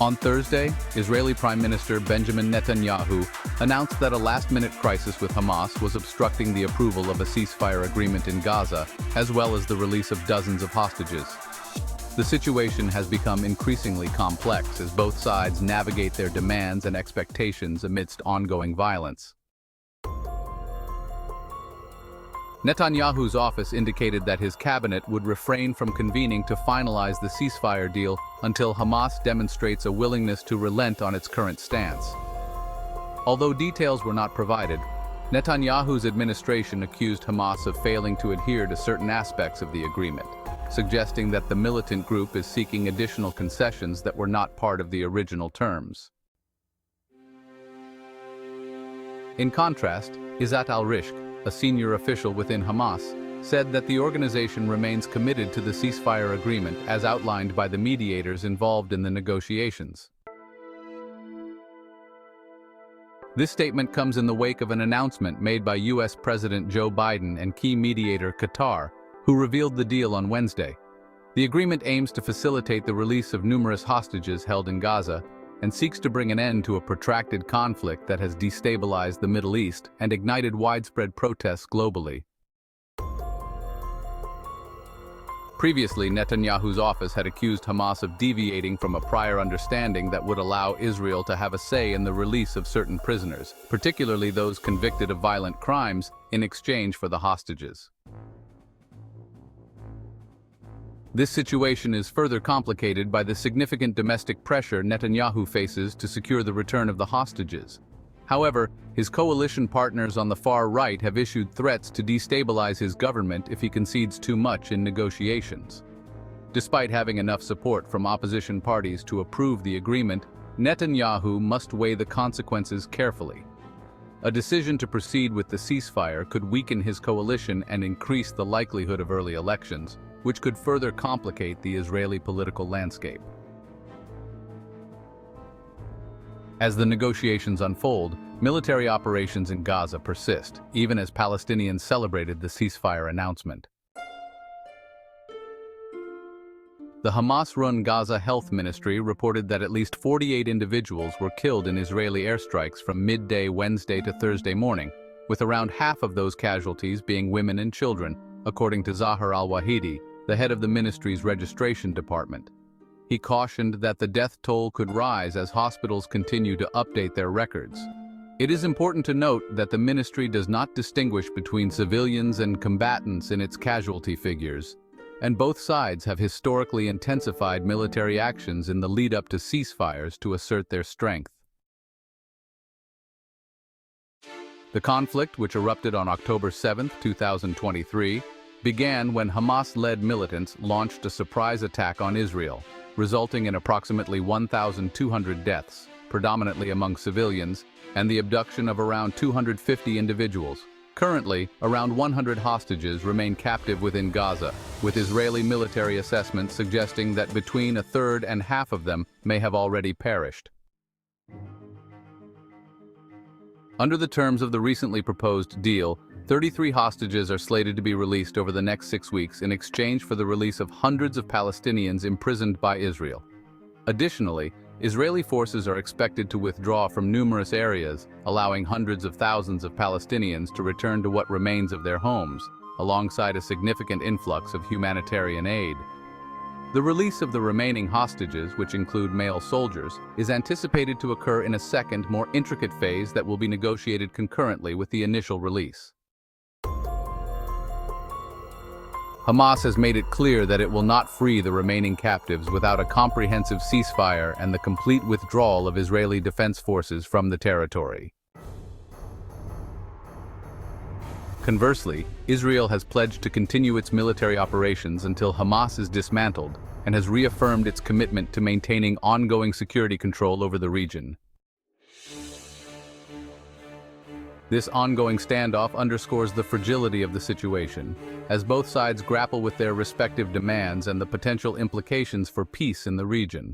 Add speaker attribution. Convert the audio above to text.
Speaker 1: On Thursday, Israeli Prime Minister Benjamin Netanyahu announced that a last-minute crisis with Hamas was obstructing the approval of a ceasefire agreement in Gaza, as well as the release of dozens of hostages. The situation has become increasingly complex as both sides navigate their demands and expectations amidst ongoing violence. Netanyahu's office indicated that his cabinet would refrain from convening to finalize the ceasefire deal until Hamas demonstrates a willingness to relent on its current stance. Although details were not provided, Netanyahu's administration accused Hamas of failing to adhere to certain aspects of the agreement, suggesting that the militant group is seeking additional concessions that were not part of the original terms. In contrast, Izzat al-Rishq, a senior official within Hamas, said that the organization remains committed to the ceasefire agreement as outlined by the mediators involved in the negotiations. This statement comes in the wake of an announcement made by U.S. President Joe Biden and key mediator Qatar, who revealed the deal on Wednesday. The agreement aims to facilitate the release of numerous hostages held in Gaza and seeks to bring an end to a protracted conflict that has destabilized the Middle East and ignited widespread protests globally. Previously, Netanyahu's office had accused Hamas of deviating from a prior understanding that would allow Israel to have a say in the release of certain prisoners, particularly those convicted of violent crimes, in exchange for the hostages. This situation is further complicated by the significant domestic pressure Netanyahu faces to secure the return of the hostages. However, his coalition partners on the far right have issued threats to destabilize his government if he concedes too much in negotiations. Despite having enough support from opposition parties to approve the agreement, Netanyahu must weigh the consequences carefully. A decision to proceed with the ceasefire could weaken his coalition and increase the likelihood of early elections, which could further complicate the Israeli political landscape. As the negotiations unfold, military operations in Gaza persist, even as Palestinians celebrated the ceasefire announcement. The Hamas-run Gaza Health Ministry reported that at least 48 individuals were killed in Israeli airstrikes from midday Wednesday to Thursday morning, with around half of those casualties being women and children, according to Zahar al-Wahidi, the head of the ministry's registration department. He cautioned that the death toll could rise as hospitals continue to update their records. It is important to note that the ministry does not distinguish between civilians and combatants in its casualty figures, and both sides have historically intensified military actions in the lead-up to ceasefires to assert their strength. The conflict, which erupted on October 7, 2023, began when Hamas-led militants launched a surprise attack on Israel, resulting in approximately 1,200 deaths, predominantly among civilians, and the abduction of around 250 individuals. Currently, around 100 hostages remain captive within Gaza, with Israeli military assessments suggesting that between a third and half of them may have already perished. Under the terms of the recently proposed deal, 33 hostages are slated to be released over the next 6 weeks in exchange for the release of hundreds of Palestinians imprisoned by Israel. Additionally, Israeli forces are expected to withdraw from numerous areas, allowing hundreds of thousands of Palestinians to return to what remains of their homes, alongside a significant influx of humanitarian aid. The release of the remaining hostages, which include male soldiers, is anticipated to occur in a second, more intricate phase that will be negotiated concurrently with the initial release. Hamas has made it clear that it will not free the remaining captives without a comprehensive ceasefire and the complete withdrawal of Israeli defense forces from the territory. Conversely, Israel has pledged to continue its military operations until Hamas is dismantled and has reaffirmed its commitment to maintaining ongoing security control over the region. This ongoing standoff underscores the fragility of the situation, as both sides grapple with their respective demands and the potential implications for peace in the region.